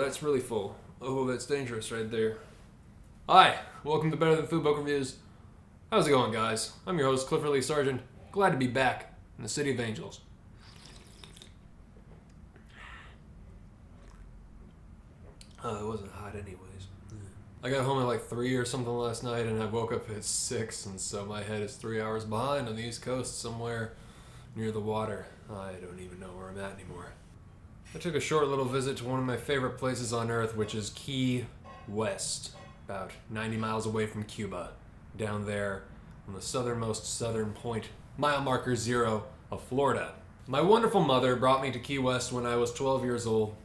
it's really full. Oh, that's dangerous right there. Hi, welcome to Better Than Food Book Reviews. How's it going, guys? I'm your host, Clifford Lee Sargent. Glad to be back in the City of Angels. It wasn't hot anyways. I got home at like 3 or something last night, and I woke up at 6, and so my head is 3 hours behind on the East Coast somewhere near the water. I don't even know where I'm at anymore. I took a short little visit to one of my favorite places on Earth, which is Key West, about 90 miles away from Cuba, down there on the southernmost southern point, mile marker 0 of Florida. My wonderful mother brought me to Key West when I was 12 years old,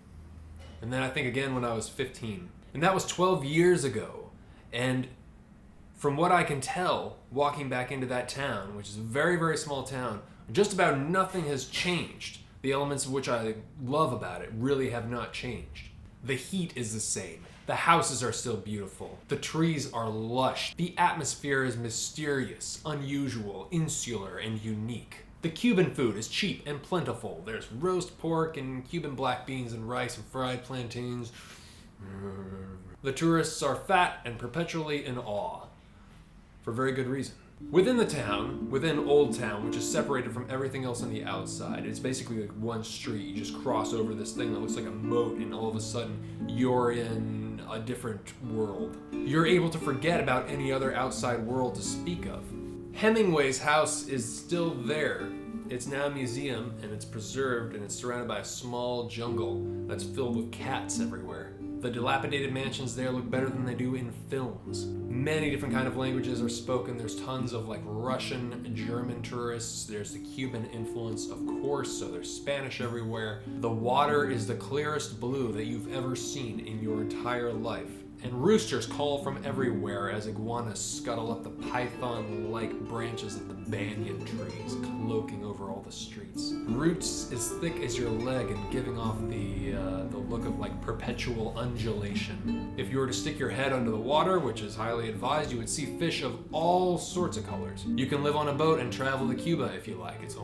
and then I think again when I was 15. And that was 12 years ago. And from what I can tell, walking back into that town, which is a very, very small town, just about nothing has changed. The elements of which I love about it really have not changed. The heat is the same. The houses are still beautiful. The trees are lush. The atmosphere is mysterious, unusual, insular, and unique. The Cuban food is cheap and plentiful. There's roast pork and Cuban black beans and rice and fried plantains. The tourists are fat and perpetually in awe, for very good reason. Within the town, within Old Town, which is separated from everything else on the outside, it's basically like one street. You just cross over this thing that looks like a moat, and all of a sudden you're in a different world. You're able to forget about any other outside world to speak of. Hemingway's house is still there. It's now a museum, and it's preserved, and it's surrounded by a small jungle that's filled with cats everywhere. The dilapidated mansions there look better than they do in films. Many different kind of languages are spoken. There's tons of like Russian and German tourists. There's the Cuban influence, of course, so there's Spanish everywhere. The water is the clearest blue that you've ever seen in your entire life. And roosters call from everywhere as iguanas scuttle up the python-like branches of the banyan trees, cloaking over all the streets. Roots as thick as your leg and giving off the look of like perpetual undulation. If you were to stick your head under the water, which is highly advised, you would see fish of all sorts of colors. You can live on a boat and travel to Cuba if you like. It's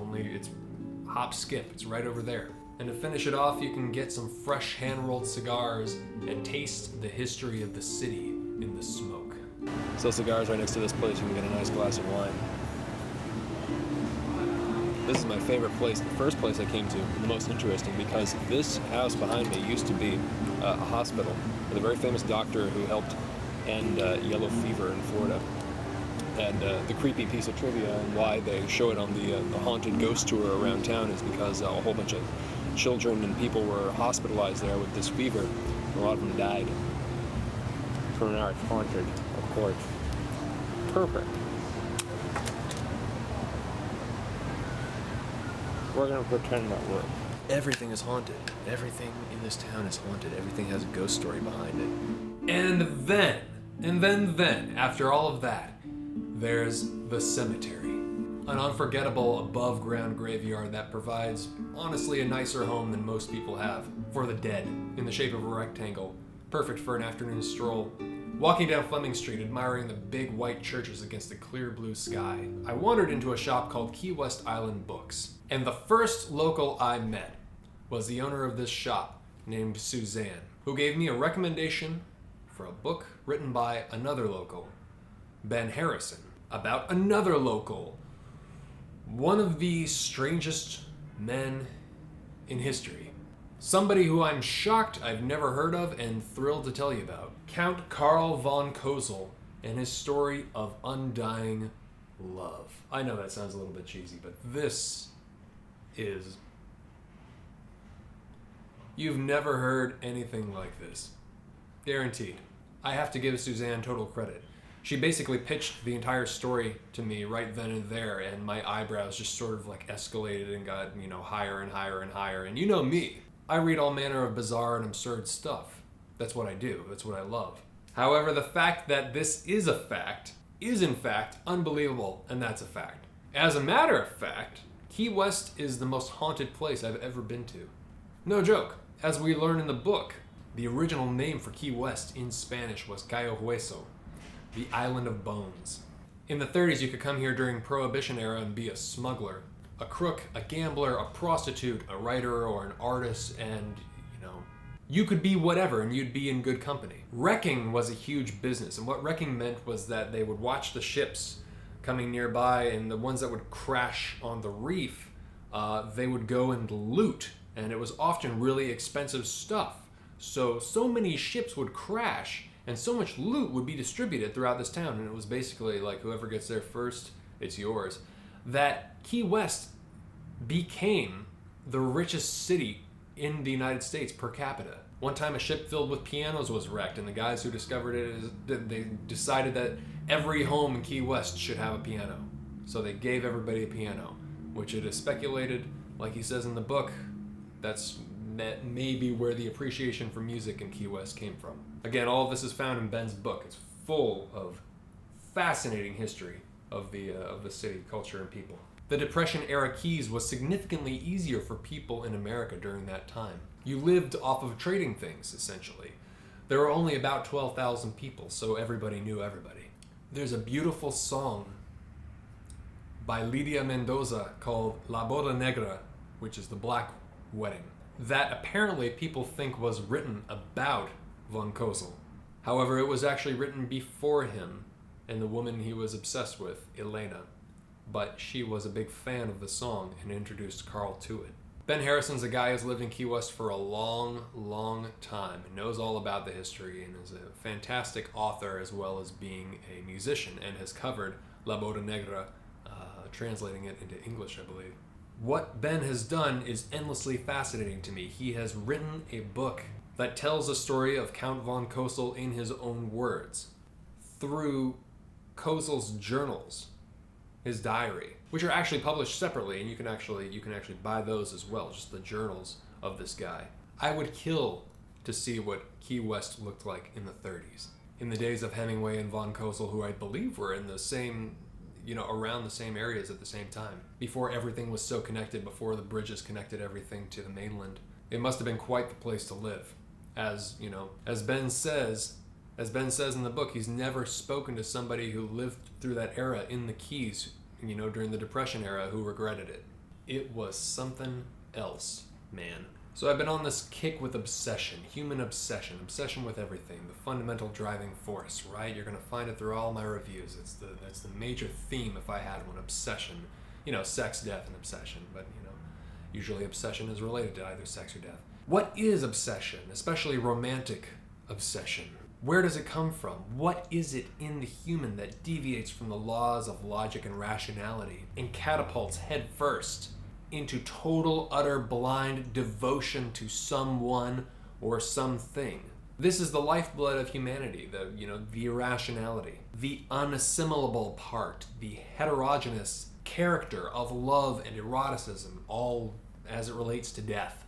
hop skip, it's right over there. And to finish it off, you can get some fresh hand-rolled cigars and taste the history of the city in the smoke. So cigars right next to this place, you can get a nice glass of wine. This is my favorite place, the first place I came to, and the most interesting, because this house behind me used to be a hospital with a very famous doctor who helped end yellow fever in Florida. And the creepy piece of trivia and why they show it on the haunted ghost tour around town is because a whole bunch of children and people were hospitalized there with this fever. A lot of them died. So now it's haunted, of course. Perfect. We're gonna pretend that we're... Everything is haunted. Everything in this town is haunted. Everything has a ghost story behind it. And then, after all of that, there's the cemetery. An unforgettable above-ground graveyard that provides, honestly, a nicer home than most people have for the dead, in the shape of a rectangle, perfect for an afternoon stroll. Walking down Fleming Street, admiring the big white churches against the clear blue sky, I wandered into a shop called Key West Island Books. And the first local I met was the owner of this shop, named Suzanne, who gave me a recommendation for a book written by another local, Ben Harrison, about another local, one of the strangest men in history. Somebody who I'm shocked I've never heard of and thrilled to tell you about. Count Karl von Kosel and his story of undying love. I know that sounds a little bit cheesy, but this is... You've never heard anything like this. Guaranteed. I have to give Suzanne total credit. She basically pitched the entire story to me right then and there, and my eyebrows just sort of like escalated and got, higher and higher and higher. And you know me. I read all manner of bizarre and absurd stuff. That's what I do. That's what I love. However, the fact that this is a fact is in fact unbelievable, and that's a fact. As a matter of fact, Key West is the most haunted place I've ever been to. No joke. As we learn in the book, the original name for Key West in Spanish was Cayo Hueso, the Island of Bones. In the 30s, you could come here during Prohibition era and be a smuggler, a crook, a gambler, a prostitute, a writer, or an artist, and, You could be whatever and you'd be in good company. Wrecking was a huge business, and what wrecking meant was that they would watch the ships coming nearby, and the ones that would crash on the reef, they would go and loot, and it was often really expensive stuff. So many ships would crash, and so much loot would be distributed throughout this town, and it was basically like whoever gets there first, it's yours. That Key West became the richest city in the United States per capita. One time a ship filled with pianos was wrecked, and the guys who discovered it, they decided that every home in Key West should have a piano. So they gave everybody a piano, which it is speculated, like he says in the book, that maybe where the appreciation for music in Key West came from. Again, all of this is found in Ben's book. It's full of fascinating history of the city, culture, and people. The Depression-era Keys was significantly easier for people in America during that time. You lived off of trading things, essentially. There were only about 12,000 people, so everybody knew everybody. There's a beautiful song by Lydia Mendoza called La Boda Negra, which is the Black Wedding, that apparently people think was written about von Kosel. However, it was actually written before him and the woman he was obsessed with, Elena. But she was a big fan of the song and introduced Carl to it. Ben Harrison's a guy who's lived in Key West for a long, long time and knows all about the history, and is a fantastic author as well as being a musician, and has covered La Boda Negra, translating it into English, I believe. What Ben has done is endlessly fascinating to me. He has written a book that tells a story of Count von Kosel in his own words, through Kosel's journals, his diary, which are actually published separately, and you can actually buy those as well, just the journals of this guy. I would kill to see what Key West looked like in the 30s, in the days of Hemingway and von Kosel, who I believe were in the same, around the same areas at the same time, before everything was so connected, before the bridges connected everything to the mainland. It must have been quite the place to live. As Ben says in the book, he's never spoken to somebody who lived through that era in the Keys, during the Depression era, who regretted it. It was something else, man. So I've been on this kick with obsession, human obsession with everything, the fundamental driving force, right? You're gonna find it through all my reviews. That's the major theme, if I had one, obsession. Sex, death, and obsession, but usually obsession is related to either sex or death. What is obsession, especially romantic obsession? Where does it come from? What is it in the human that deviates from the laws of logic and rationality and catapults headfirst into total, utter, blind devotion to someone or something? This is the lifeblood of humanity, the irrationality, the unassimilable part, the heterogeneous character of love and eroticism, all as it relates to death,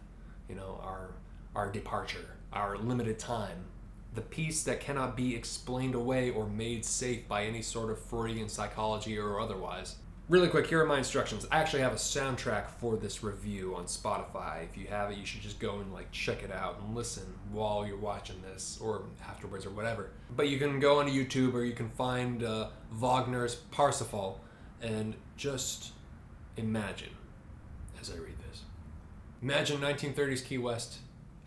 our departure, our limited time. The piece that cannot be explained away or made safe by any sort of Freudian psychology or otherwise. Really quick, here are my instructions. I actually have a soundtrack for this review on Spotify. If you have it, you should just go and check it out and listen while you're watching this, or afterwards, or whatever. But you can go onto YouTube, or you can find Wagner's Parsifal, and just imagine as I read this. Imagine 1930s Key West,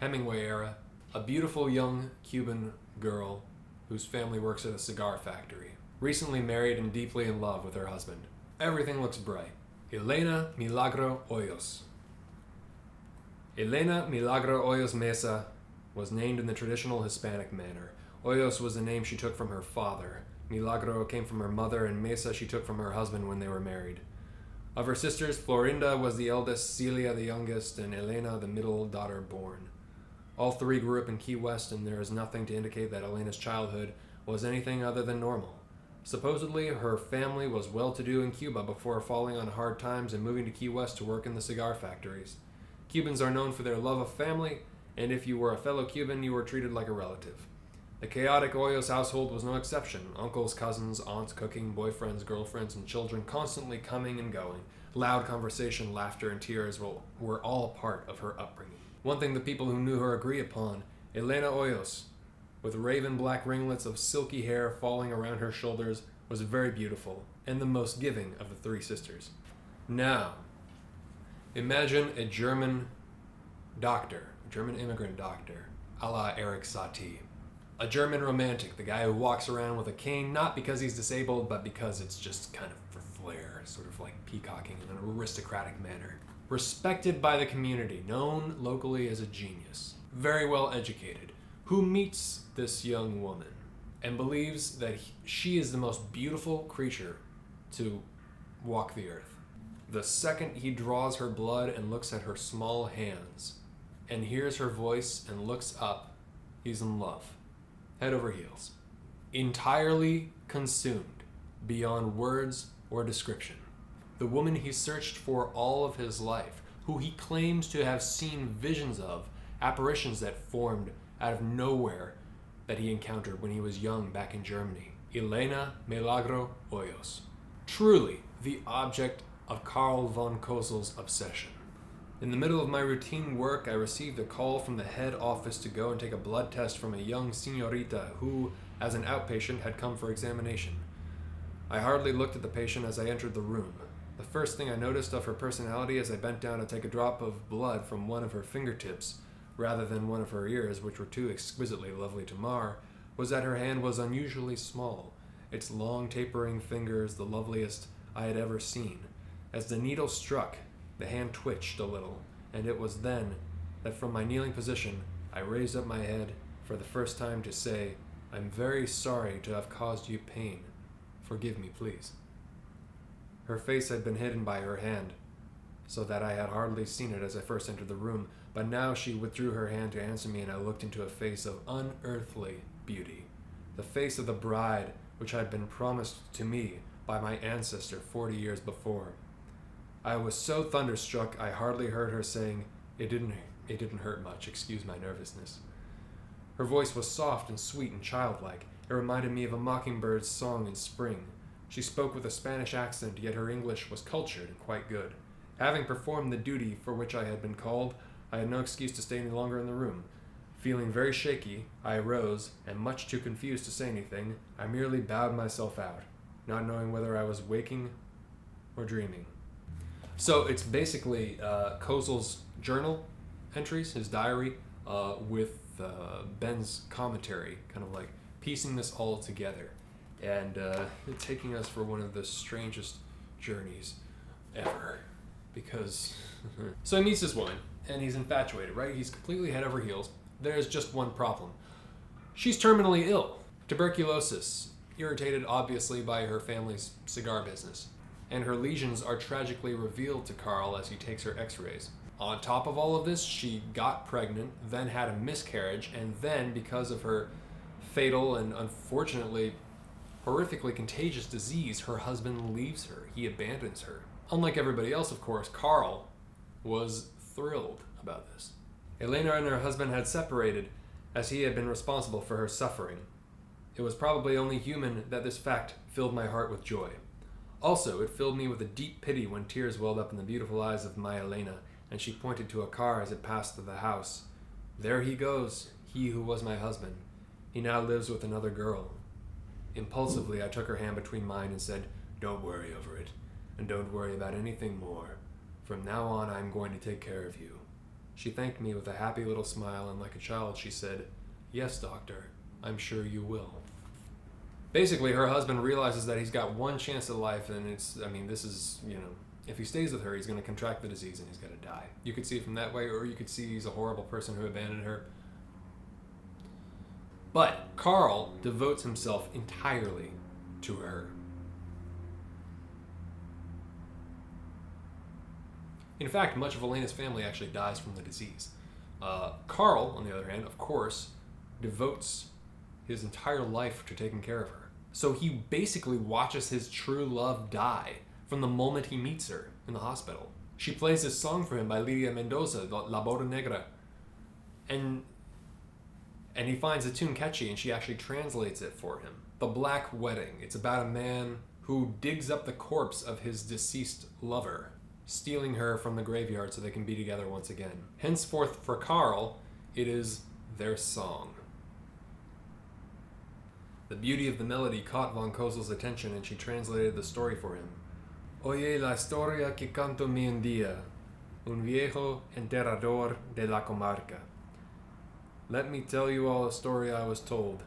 Hemingway era, a beautiful young Cuban girl whose family works at a cigar factory, recently married and deeply in love with her husband. Everything looks bright. Elena Milagro Hoyos. Elena Milagro Hoyos Mesa was named in the traditional Hispanic manner. Hoyos was the name she took from her father. Milagro came from her mother, and Mesa she took from her husband when they were married. Of her sisters, Florinda was the eldest, Celia the youngest, and Elena the middle daughter born. All three grew up in Key West, and there is nothing to indicate that Elena's childhood was anything other than normal. Supposedly, her family was well-to-do in Cuba before falling on hard times and moving to Key West to work in the cigar factories. Cubans are known for their love of family, and if you were a fellow Cuban, you were treated like a relative. The chaotic Hoyos household was no exception. Uncles, cousins, aunts cooking, boyfriends, girlfriends, and children constantly coming and going. Loud conversation, laughter, and tears were all part of her upbringing. One thing the people who knew her agree upon, Elena Hoyos, with raven black ringlets of silky hair falling around her shoulders, was very beautiful and the most giving of the three sisters. Now, imagine a German doctor, a German immigrant doctor, a la Eric Satie. A German romantic, the guy who walks around with a cane, not because he's disabled, but because it's just kind of for flair, sort of like peacocking in an aristocratic manner. Respected by the community, known locally as a genius. Very well educated, who meets this young woman and believes that she is the most beautiful creature to walk the earth. The second he draws her blood and looks at her small hands and hears her voice and looks up, he's in love. Head over heels. Entirely consumed, beyond words or description. The woman he searched for all of his life, who he claims to have seen visions of, apparitions that formed out of nowhere that he encountered when he was young back in Germany. Elena Milagro Hoyos. Truly the object of Karl von Kosel's obsession. In the middle of my routine work, I received a call from the head office to go and take a blood test from a young señorita who, as an outpatient, had come for examination. I hardly looked at the patient as I entered the room. The first thing I noticed of her personality as I bent down to take a drop of blood from one of her fingertips, rather than one of her ears, which were too exquisitely lovely to mar, was that her hand was unusually small, its long tapering fingers the loveliest I had ever seen. As the needle struck, the hand twitched a little, and it was then that from my kneeling position I raised up my head for the first time to say, "I'm very sorry to have caused you pain. Forgive me, please." Her face had been hidden by her hand, so that I had hardly seen it as I first entered the room, but now she withdrew her hand to answer me, and I looked into a face of unearthly beauty. The face of the bride which had been promised to me by my ancestor 40 years before. I was so thunderstruck I hardly heard her saying, it didn't hurt much, excuse my nervousness. Her voice was soft and sweet and childlike. It reminded me of a mockingbird's song in spring. She spoke with a Spanish accent, yet her English was cultured and quite good. Having performed the duty for which I had been called, I had no excuse to stay any longer in the room. Feeling very shaky, I arose, and much too confused to say anything, I merely bowed myself out, not knowing whether I was waking or dreaming. So it's basically Kosel's journal entries, his diary, with Ben's commentary, kind of like piecing this all together and taking us for one of the strangest journeys ever. Because, so he meets this woman, and he's infatuated, right? He's completely head over heels. There's just one problem. She's terminally ill. Tuberculosis, irritated obviously by her family's cigar business. And her lesions are tragically revealed to Karl as he takes her x-rays. On top of all of this, she got pregnant, then had a miscarriage, and then, because of her fatal and unfortunately horrifically contagious disease, her husband leaves her. He abandons her. Unlike everybody else, of course, Karl was thrilled about this. Elena and her husband had separated as he had been responsible for her suffering. It was probably only human that this fact filled my heart with joy. Also, it filled me with a deep pity when tears welled up in the beautiful eyes of my Elena, and she pointed to a car as it passed through the house. There he goes, he who was my husband. He now lives with another girl. Impulsively, I took her hand between mine and said, "Don't worry over it, and don't worry about anything more. From now on, I'm going to take care of you." She thanked me with a happy little smile, and like a child, she said, "Yes, doctor, I'm sure you will." Basically, her husband realizes that he's got one chance at life, and this is, if he stays with her, he's going to contract the disease and he's going to die. You could see it from that way, or you could see he's a horrible person who abandoned her. But Karl devotes himself entirely to her. In fact, much of Elena's family actually dies from the disease. Karl, on the other hand, of course, devotes his entire life to taking care of her. So he basically watches his true love die from the moment he meets her in the hospital. She plays this song for him by Lidia Mendoza, La Boda Negra. And he finds the tune catchy, and she actually translates it for him. The Black Wedding. It's about a man who digs up the corpse of his deceased lover, stealing her from the graveyard so they can be together once again. Henceforth, for Karl, it is their song. The beauty of the melody caught von Kosel's attention, and she translated the story for him. Oye la historia que canto mi un día, un viejo enterrador de la comarca. Let me tell you all a story I was told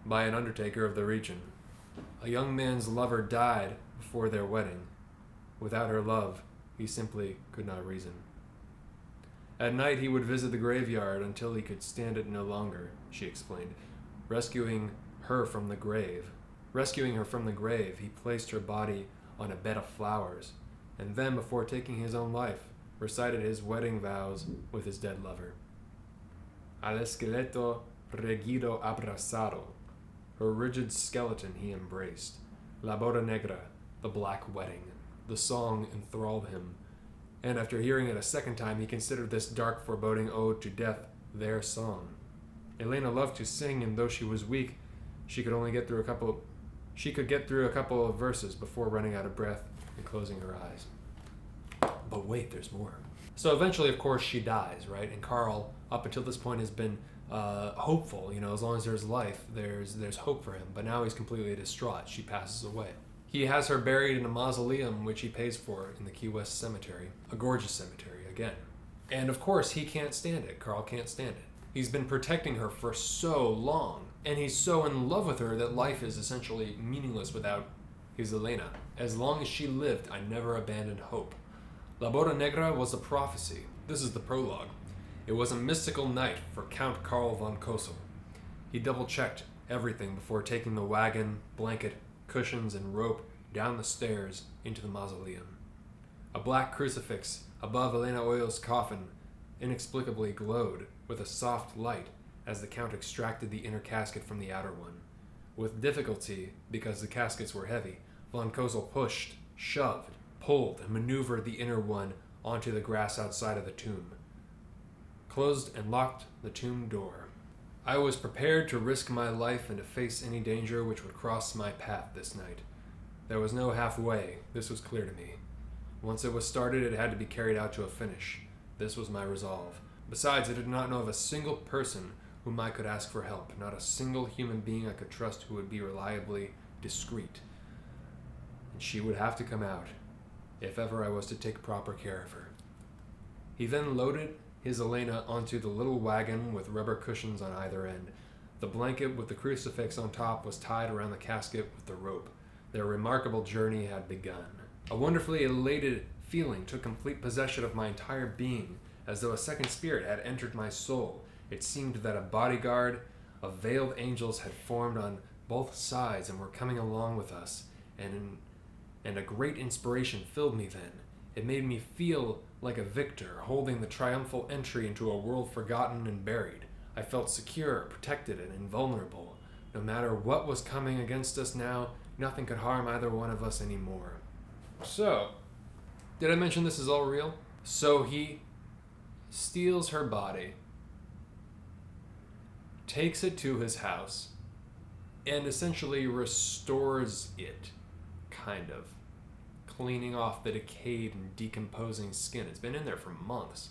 by an undertaker of the region. A young man's lover died before their wedding. Without her love, he simply could not reason. At night he would visit the graveyard until he could stand it no longer, she explained. Rescuing her from the grave, he placed her body on a bed of flowers, and then, before taking his own life, recited his wedding vows with his dead lover. Al esqueleto regido abrazado. Her rigid skeleton he embraced. La boda negra, the black wedding. The song enthralled him, and after hearing it a second time, he considered this dark, foreboding ode to death their song. Elena loved to sing, and though she was weak, she could get through a couple of verses before running out of breath and closing her eyes. But wait, there's more. So eventually, of course, she dies, right? And Carl, up until this point, has been hopeful. As long as there's life, there's hope for him. But now he's completely distraught. She passes away. He has her buried in a mausoleum, which he pays for in the Key West Cemetery. A gorgeous cemetery, again. And of course, he can't stand it. Carl can't stand it. He's been protecting her for so long, and he's so in love with her that life is essentially meaningless without his Elena. As long as she lived, I never abandoned hope. La Boda Negra was a prophecy. This is the prologue. It was a mystical night for Count Karl von Kosel. He double-checked everything before taking the wagon, blanket, cushions, and rope down the stairs into the mausoleum. A black crucifix above Elena Oyo's coffin inexplicably glowed with a soft light as the Count extracted the inner casket from the outer one. With difficulty, because the caskets were heavy, von Kosel pushed, shoved, pulled, and maneuvered the inner one onto the grass outside of the tomb. Closed and locked the tomb door. I was prepared to risk my life and to face any danger which would cross my path this night. There was no halfway, this was clear to me. Once it was started, it had to be carried out to a finish. This was my resolve. Besides, I did not know of a single person whom I could ask for help, not a single human being I could trust who would be reliably discreet. And she would have to come out, if ever I was to take proper care of her. He then loaded his Elena onto the little wagon with rubber cushions on either end. The blanket with the crucifix on top was tied around the casket with the rope. Their remarkable journey had begun. A wonderfully elated feeling took complete possession of my entire being, as though a second spirit had entered my soul. It seemed that a bodyguard of veiled angels had formed on both sides and were coming along with us, and a great inspiration filled me then. It made me feel like a victor, holding the triumphal entry into a world forgotten and buried. I felt secure, protected, and invulnerable. No matter what was coming against us now, nothing could harm either one of us anymore. So, did I mention this is all real? So he steals her body, takes it to his house, and essentially restores it, kind of. Cleaning off the decayed and decomposing skin. It's been in there for months.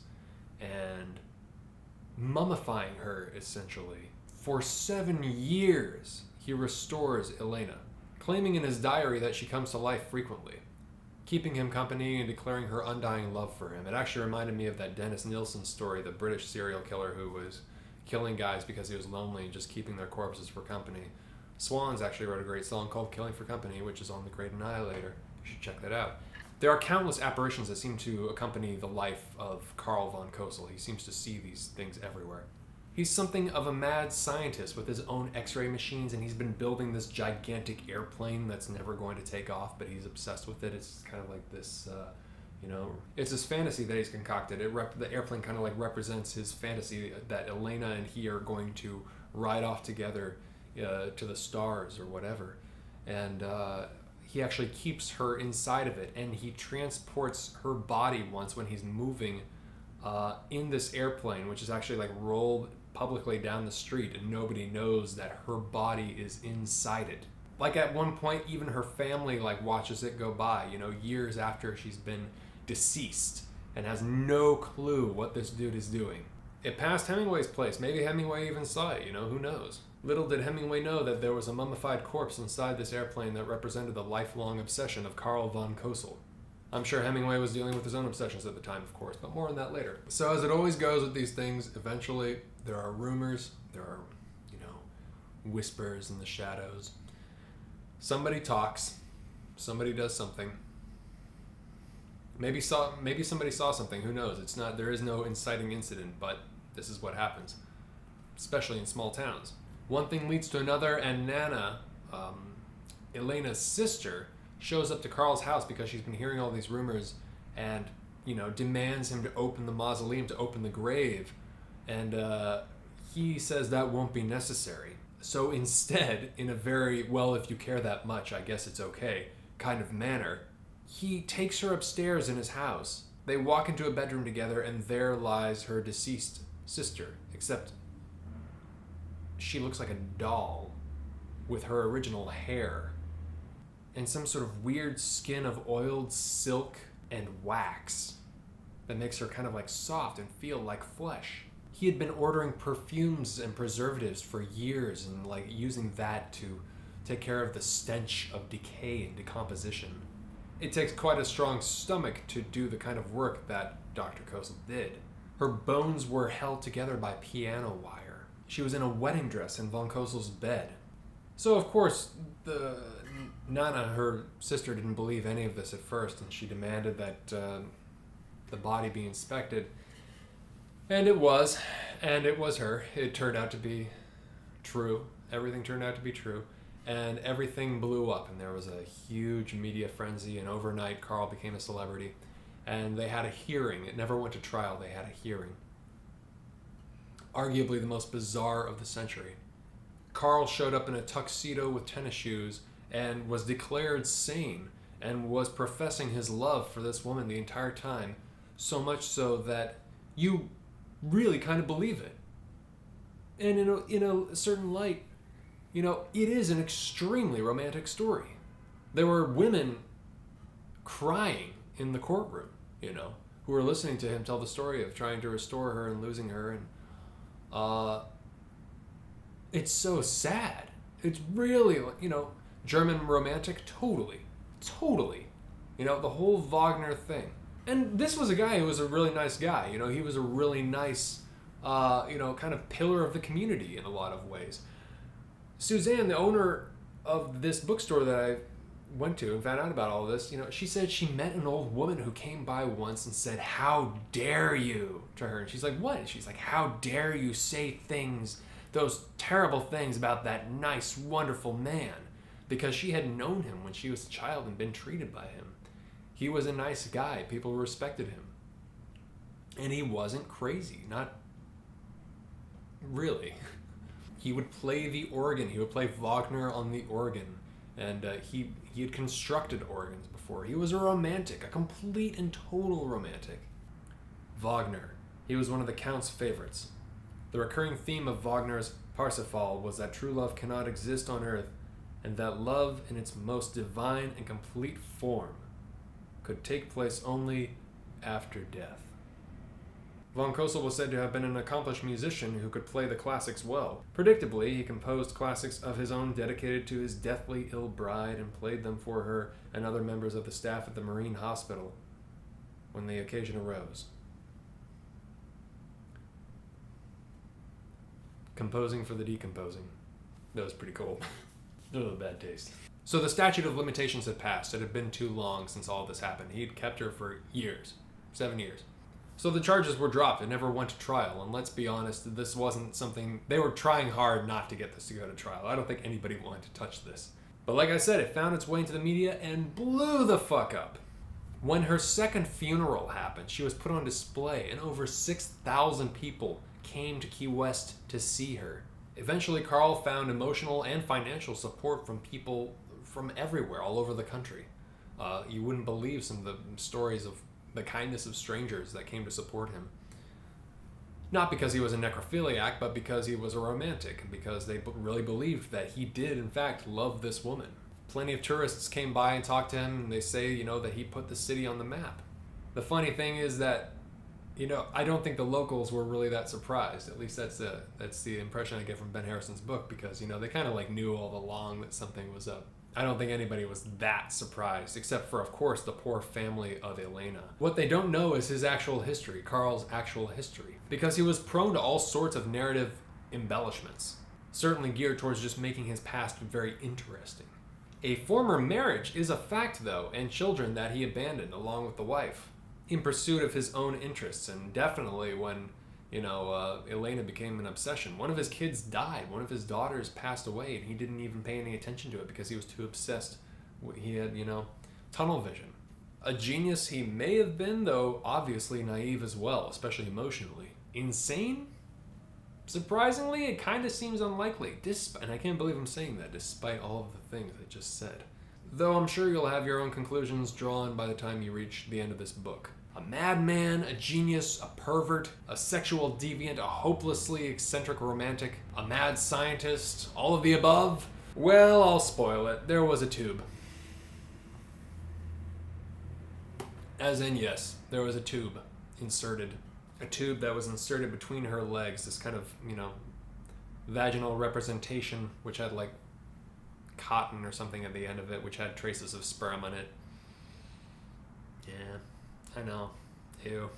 And mummifying her, essentially. For 7 years, he restores Elena, claiming in his diary that she comes to life frequently, keeping him company and declaring her undying love for him. It actually reminded me of that Dennis Nilsen story, the British serial killer who was killing guys because he was lonely and just keeping their corpses for company. Swans actually wrote a great song called Killing for Company, which is on The Great Annihilator. You should check that out. There are countless apparitions that seem to accompany the life of Karl von Kosel. He seems to see these things everywhere. He's something of a mad scientist with his own X-ray machines, and he's been building this gigantic airplane that's never going to take off, but he's obsessed with it. It's kind of like this, it's this fantasy that he's concocted. The airplane kind of like represents his fantasy that Elena and he are going to ride off together to the stars or whatever. And he actually keeps her inside of it, and he transports her body once when he's moving in this airplane, which is actually like rolled publicly down the street, and nobody knows that her body is inside it. Like at one point, even her family like watches it go by, years after she's been deceased, and has no clue what this dude is doing. It passed Hemingway's place. Maybe Hemingway even saw it, who knows? Little did Hemingway know that there was a mummified corpse inside this airplane that represented the lifelong obsession of Karl von Kosel. I'm sure Hemingway was dealing with his own obsessions at the time, of course, but more on that later. So as it always goes with these things, eventually There are rumors, there are, whispers in the shadows. Somebody talks, somebody does something. Maybe somebody saw something, who knows? There is no inciting incident, but this is what happens, especially in small towns. One thing leads to another, and Nana, Elena's sister, shows up to Carl's house because she's been hearing all these rumors and, demands him to open the mausoleum, to open the grave. And he says that won't be necessary. So instead, in a very, well, if you care that much, I guess it's okay kind of manner, he takes her upstairs in his house. They walk into a bedroom together, and there lies her deceased sister, except she looks like a doll with her original hair and some sort of weird skin of oiled silk and wax that makes her kind of like soft and feel like flesh. He had been ordering perfumes and preservatives for years and like using that to take care of the stench of decay and decomposition. It takes quite a strong stomach to do the kind of work that Dr. Kosel did. Her bones were held together by piano wire. She was in a wedding dress in von Kosel's bed. So of course, Nana, her sister, didn't believe any of this at first, and she demanded that the body be inspected. And it was her. It turned out to be true. Everything turned out to be true. And everything blew up, and there was a huge media frenzy, and overnight Carl became a celebrity. And they had a hearing. It never went to trial. They had a hearing. Arguably the most bizarre of the century. Carl showed up in a tuxedo with tennis shoes and was declared sane and was professing his love for this woman the entire time, so much so that you really kind of believe it. And in a certain light, it is an extremely romantic story. There were women crying in the courtroom, who were listening to him tell the story of trying to restore her and losing her. And it's so sad. It's really, German romantic, totally. The whole Wagner thing. And this was a guy who was a really nice guy. He was a really nice, kind of pillar of the community in a lot of ways. Suzanne, the owner of this bookstore that I went to and found out about all this, she said she met an old woman who came by once and said, "How dare you?" to her. And she's like, "What?" And she's like, "How dare you say things, those terrible things about that nice, wonderful man?" Because she had known him when she was a child and been treated by him. He was a nice guy. People respected him. And he wasn't crazy. Not really. He would play the organ. He would play Wagner on the organ. And he had constructed organs before. He was a romantic, a complete and total romantic. Wagner. He was one of the Count's favorites. The recurring theme of Wagner's Parsifal was that true love cannot exist on earth, and that love in its most divine and complete form could take place only after death. Von Kosel was said to have been an accomplished musician who could play the classics well. Predictably, he composed classics of his own dedicated to his deathly ill bride and played them for her and other members of the staff at the Marine Hospital when the occasion arose. Composing for the decomposing. That was pretty cool. A little bad taste. So the statute of limitations had passed. It had been too long since all this happened. He'd kept her for years. 7 years. So the charges were dropped. It never went to trial. And let's be honest, this wasn't something... They were trying hard not to get this to go to trial. I don't think anybody wanted to touch this. But like I said, it found its way into the media and blew the fuck up. When her second funeral happened, she was put on display, and over 6,000 people came to Key West to see her. Eventually, Carl found emotional and financial support from people from everywhere, all over the country. You wouldn't believe some of the stories of the kindness of strangers that came to support him. Not because he was a necrophiliac, but because he was a romantic, and because they really believed that he did, in fact, love this woman. Plenty of tourists came by and talked to him, and they say, that he put the city on the map. The funny thing is that, I don't think the locals were really that surprised. At least that's the impression I get from Ben Harrison's book, because, they kind of knew all along that something was up. I don't think anybody was that surprised, except for, of course, the poor family of Elena. What they don't know is his actual history, Carl's actual history, because he was prone to all sorts of narrative embellishments, certainly geared towards just making his past very interesting. A former marriage is a fact, though, and children that he abandoned along with the wife in pursuit of his own interests, and definitely when Elena became an obsession. One of his kids died. One of his daughters passed away, and he didn't even pay any attention to it because he was too obsessed. He had, tunnel vision. A genius he may have been, though obviously naive as well, especially emotionally. Insane? Surprisingly, it kind of seems unlikely. And I can't believe I'm saying that, despite all of the things I just said. Though I'm sure you'll have your own conclusions drawn by the time you reach the end of this book. A madman, a genius, a pervert, a sexual deviant, a hopelessly eccentric romantic, a mad scientist, all of the above? Well, I'll spoil it. There was a tube. As in, yes, there was a tube inserted. A tube that was inserted between her legs, this kind of, vaginal representation, which had like cotton or something at the end of it, which had traces of sperm on it. Yeah. I know. Ew.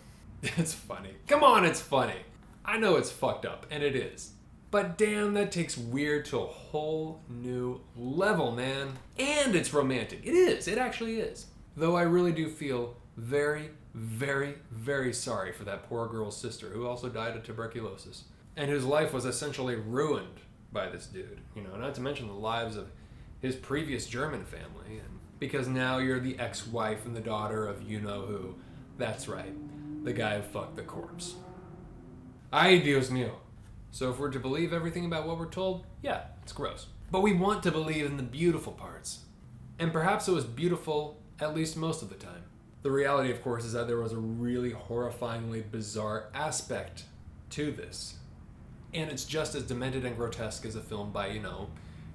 It's funny. Come on, it's funny. I know it's fucked up, and it is. But damn, that takes weird to a whole new level, man. And it's romantic. It is. It actually is. Though I really do feel very, very, very sorry for that poor girl's sister, who also died of tuberculosis, and whose life was essentially ruined by this dude. Not to mention the lives of his previous German family, and because now you're the ex-wife and the daughter of you-know-who. That's right, the guy who fucked the corpse. Ay, Dios mío. So if we're to believe everything about what we're told, yeah, it's gross. But we want to believe in the beautiful parts. And perhaps it was beautiful at least most of the time. The reality, of course, is that there was a really horrifyingly bizarre aspect to this. And it's just as demented and grotesque as a film by,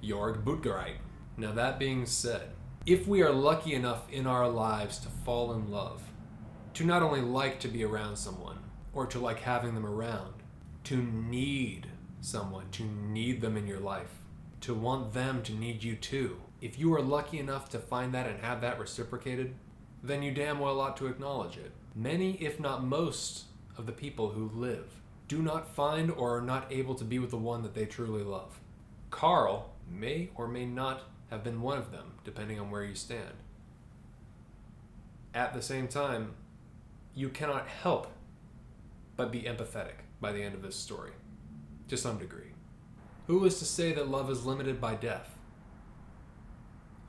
Jörg Buttgereit. Now that being said, if we are lucky enough in our lives to fall in love, to not only like to be around someone, or to like having them around, to need someone, to need them in your life, to want them to need you too, if you are lucky enough to find that and have that reciprocated, then you damn well ought to acknowledge it. Many, if not most, of the people who live do not find or are not able to be with the one that they truly love. Carl may or may not have been one of them, depending on where you stand. At the same time, you cannot help but be empathetic by the end of this story, to some degree. Who is to say that love is limited by death?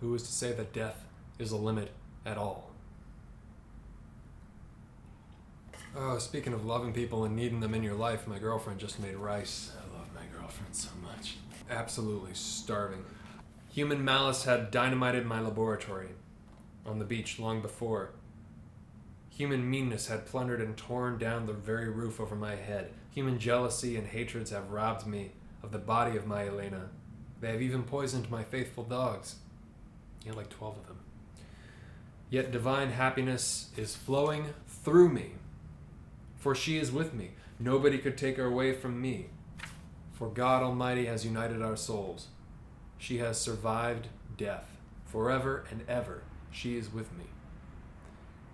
Who is to say that death is a limit at all? Oh, speaking of loving people and needing them in your life, my girlfriend just made rice. I love my girlfriend so much. Absolutely starving. Human malice had dynamited my laboratory on the beach long before. Human meanness had plundered and torn down the very roof over my head. Human jealousy and hatreds have robbed me of the body of my Elena. They have even poisoned my faithful dogs. He had like 12 of them. Yet divine happiness is flowing through me, for she is with me. Nobody could take her away from me, for God Almighty has united our souls. She has survived death. Forever and ever, she is with me.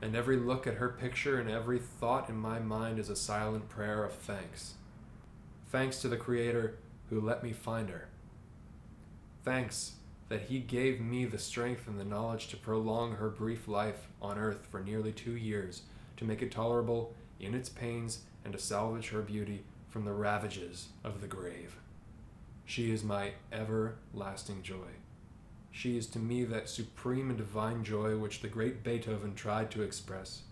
And every look at her picture and every thought in my mind is a silent prayer of thanks. Thanks to the Creator who let me find her. Thanks that He gave me the strength and the knowledge to prolong her brief life on earth for nearly 2 years, to make it tolerable in its pains and to salvage her beauty from the ravages of the grave. She is my everlasting joy. She is to me that supreme and divine joy which the great Beethoven tried to express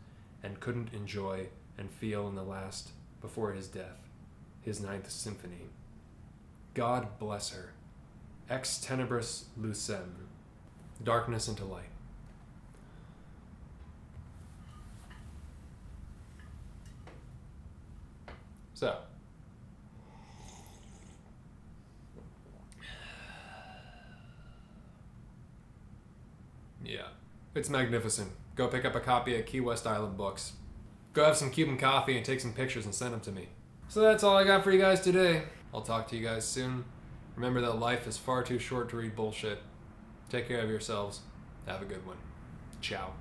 and couldn't enjoy and feel in the last, before his death, his 9th Symphony. God bless her. Ex tenebris lucem. Darkness into light. So, yeah, it's magnificent. Go pick up a copy at Key West Island Books. Go have some Cuban coffee and take some pictures and send them to me. So that's all I got for you guys today. I'll talk to you guys soon. Remember that life is far too short to read bullshit. Take care of yourselves. Have a good one. Ciao.